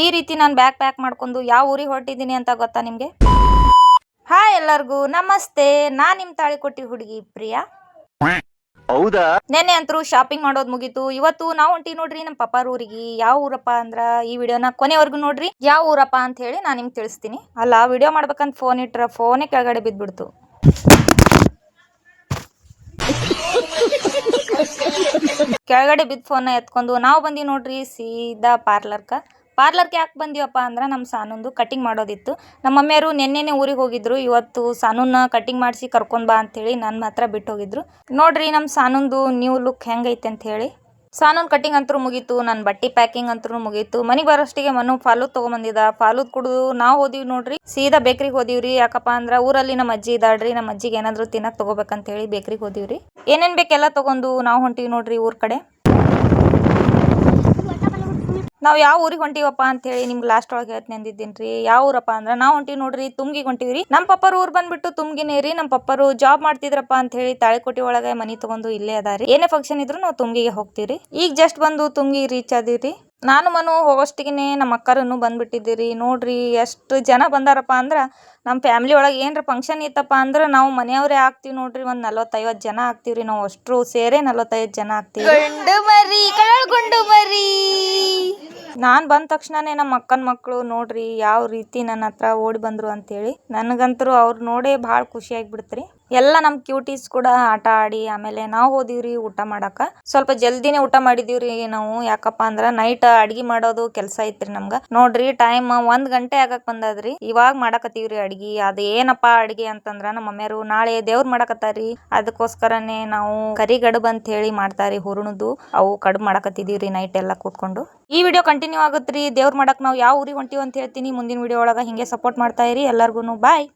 ಈ ರೀತಿ ನಾನು ಬ್ಯಾಗ್ ಪ್ಯಾಕ್ ಮಾಡ್ಕೊಂಡು ಯಾವ ಊರಿಗೆ ಹೊರಟಿದ್ದೀನಿ ಅಂತ ಗೊತ್ತಾ ನಿಮಗೆ? ಹಾಯ್ ಎಲ್ಲರಿಗೂ ನಮಸ್ತೆ. ನಾನು ನಿಮ್ಮ ತಾಳಿಕೊಟ್ಟಿ ಹುಡುಗಿ ಪ್ರಿಯಾ. ಹೌದಾ? ನೆನ್ನೆ ಅಂತರೂ ಶಾಪಿಂಗ್ ಮಾಡೋದು ಮುಗೀತು. ಇವತ್ತು ನಾವು ಹೊಂಟಿ ನೋಡ್ರಿ ನಮ್ಮ ಪಪ್ಪಾರ ಊರಿಗೆ. ಯಾವ ಊರಪ್ಪ ಅಂದ್ರ ಈ ವಿಡಿಯೋನ ಕೊನೆವರೆಗೂ ನೋಡ್ರಿ. ಯಾವ ಊರಪ್ಪ ಅಂತ ಹೇಳಿ ನಾನು ನಿಮ್ಗೆ ತಿಳಿಸ್ತೀನಿ. ಅಲ್ಲ ವಿಡಿಯೋ ಮಾಡ್ಬೇಕಂತ ಫೋನ್ ಇಟ್ರ ಫೋನೇ ಕೆಳಗಡೆ ಬಿದ್ದುಬಿಡ್ತು. ಕೆಳಗಡೆ ಬಿದ್ದ ಫೋನ್ನ ಎತ್ಕೊಂಡು ನಾವು ಬಂದಿ ನೋಡ್ರಿ ಸೀದಾ ಪಾರ್ಲರ್ಗೆ ಯಾಕೆ ಬಂದಿವಪ್ಪ ಅಂದ್ರೆ ನಮ್ಮ ಸಾನಂದು ಕಟಿಂಗ್ ಮಾಡೋದಿತ್ತು. ನಮ್ಮ ಮಮ್ಮಿಯವರು ನೆನ್ನೆನೇ ಊರಿಗೆ ಹೋಗಿದ್ರು. ಇವತ್ತು ಸಾನೂನ್ನ ಕಟಿಂಗ್ ಮಾಡಿಸಿ ಕರ್ಕೊಂಡು ಬಾ ಅಂತೇಳಿ ನನ್ನ ಮಾತ್ರ ಬಿಟ್ಟು ಹೋಗಿದ್ರು. ನೋಡ್ರಿ ನಮ್ಮ ಸಾನಂದು ನ್ಯೂ ಲುಕ್ ಹೆಂಗೈತೆ ಅಂತ ಹೇಳಿ. ಸಾನೂನ್ ಕಟಿಂಗ್ ಅಂತೂ ಮುಗೀತು, ನನ್ನ ಬಟ್ಟೆ ಪ್ಯಾಕಿಂಗ್ ಅಂತೂ ಮುಗೀತು. ಮನೆಗೆ ಬರೋಷ್ಟಿಗೆ ಮನು ಫಾಲೂದ್ ತೊಗೊಂಬಂದಿದ್ದ. ಫಾಲೂದ್ ಕುಡಿದು ನಾವು ಹೋದಿವಿ ನೋಡ್ರಿ ಸೀದಾ ಬೇಕ್ರಿಗೆ ಹೋದಿವ್ರಿ. ಯಾಕಪ್ಪ ಅಂದ್ರೆ ಊರಲ್ಲಿ ನಮ್ಮ ಅಜ್ಜಿ ಇದ್ದಾಳ್ರಿ. ನಮ್ಮ ಅಜ್ಜಿಗೆ ಏನಾದರೂ ತಿನ್ನಕ್ಕೆ ತೊಗೋಬೇಕಂತ ಹೇಳಿ ಬೇಕ್ರಿಗೆ ಹೋದಿವ್ರಿ. ಏನೇನು ಬೇಕೆಲ್ಲ ತೊಗೊಂಡು ನಾವು ಹೊಂಟಿವಿ ನೋಡ್ರಿ ಊರ ಕಡೆ. ನಾವು ಯಾವ ಊರಿಗೆ ಹೊಂಟಿವಪ್ಪ ಅಂತ ಹೇಳಿ ನಿಮ್ಗೆ ಲಾಸ್ಟ್ ಒಳಗೆ ಹೇಳ್ತೀನಿ ಅಂದಿದ್ದೀನಿ ರೀ. ಯಾವ ಊರಪ್ಪ ಅಂದ್ರೆ ನಾವು ಹೊಂಟಿವಿ ನೋಡ್ರಿ ತುಮ್ಗಿಗೆ ಹೊಂಟಿವಿ ರೀ. ನಮ್ಮ ಪಪ್ಪರು ಊರು ಬಂದ್ಬಿಟ್ಟು ತುಮ್ಗಿನೇ ರೀ. ನಮ್ಮ ಪಪ್ಪರು ಜಾಬ್ ಮಾಡ್ತಿದ್ರಪ್ಪ ಅಂತ ಹೇಳಿ ತಾಳಿಕೋಟಿ ಒಳಗೆ ಮನಿ ತಗೊಂಡು ಇಲ್ಲೇ ಅದಾರಿ. ಏನೇ ಫಂಕ್ಷನ್ ಇದ್ರು ನಾವು ತುಮ್ಗಿಗೆ ಹೋಗ್ತೀವಿ. ಈಗ ಜಸ್ಟ್ ಬಂದು ತುಮ್ಗಿಗೆ ರೀಚ್ ಆದಿವ್ರಿ. ನಾನು ಮನು ಹೋಗೋಷ್ಟಿಗೆ ನಮ್ಮ ಅಕ್ಕರನ್ನು ಬಂದ್ಬಿಟ್ಟಿದ್ದೀರಿ. ನೋಡ್ರಿ ಎಷ್ಟು ಜನ ಬಂದಾರಪ್ಪ ಅಂದ್ರೆ ನಮ್ಮ ಫ್ಯಾಮಿಲಿ ಒಳಗೆ ಏನಾರ ಫಂಕ್ಷನ್ ಇತ್ತಪ್ಪ ಅಂದ್ರೆ ನಾವು ಮನೆಯವರೇ ಆಗ್ತೀವಿ ನೋಡ್ರಿ. ಒಂದು 40-50 ಜನ ಆಗ್ತೀವ್ರಿ. ನಾವು ಅಷ್ಟರು ಸೇರೇ 45 ಜನ ಆಗ್ತೀವಿ. ಗುಂಡು ಮರಿ ನಾನು ಬಂದ ತಕ್ಷಣನೇ ನಮ್ಮ ಅಕ್ಕನ ಮಕ್ಕಳು ನೋಡ್ರಿ ಯಾವ ರೀತಿ ನನ್ನ ಹತ್ರ ಓಡಿ ಬಂದ್ರು ಅಂತೇಳಿ. ನನಗಂತರೂ ಅವ್ರು ನೋಡೇ ಭಾಳ ಖುಷಿ ಆಗಿಬಿಡ್ತ್ರಿ. ಎಲ್ಲ ನಮ್ಮ ಕ್ಯೂಟೀಸ್ ಕೂಡ ಆಟ ಆಡಿ ಆಮೇಲೆ ನಾವು ಹೋದಿವ್ರಿ ಊಟ ಮಾಡಾಕ. ಸ್ವಲ್ಪ ಜಲ್ದಿನೇ ಊಟ ಮಾಡಿದೀವ್ರಿ ನಾವು. ಯಾಕಪ್ಪ ಅಂದ್ರೆ ನೈಟ್ ಅಡ್ಗಿ ಮಾಡೋದು ಕೆಲಸ ಐತ್ರಿ ನಮ್ಗೆ. ನೋಡ್ರಿ ಟೈಮ್ 1 ಗಂಟೆ ಆಗಕ್ ಬಂದದ್ರಿ. ಇವಾಗ ಮಾಡಕತ್ತೀವ್ರಿ ಅಡ್ಗಿ. ಅದು ಏನಪ್ಪ ಅಡ್ಗೆ ಅಂತಂದ್ರ ನಮ್ಮ ಮಮ್ಮಿಯರು ನಾಳೆ ದೇವ್ರ ಮಾಡಕತ್ತಾರಿ. ಅದಕ್ಕೋಸ್ಕರನೇ ನಾವು ಕರಿಗಡುಬು ಅಂತ ಹೇಳಿ ಮಾಡ್ತಾರಿ ಹುರುಣದು. ಅವು ಕಡುಬು ಮಾಡಕತ್ತಿದೀವ್ರಿ ನೈಟ್ ಎಲ್ಲ ಕೂತ್ಕೊಂಡು. ಈ ವಿಡಿಯೋ ಕಂಟಿನ್ಯೂ ಆಗುತ್ತ್ರಿ. ದೇವ್ರ ಮಾಡಕ್ ನಾವು ಯಾವ ಊರಿಗೆ ಹೊಂಟಿವಿ ಅಂತ ಹೇಳ್ತೀನಿ ಮುಂದಿನ ವಿಡಿಯೋ ಒಳಗೆ. ಹಿಂಗೆ ಸಪೋರ್ಟ್ ಮಾಡ್ತಾ ಇರಿ ಎಲ್ಲರಿಗೂ. ಬಾಯ್.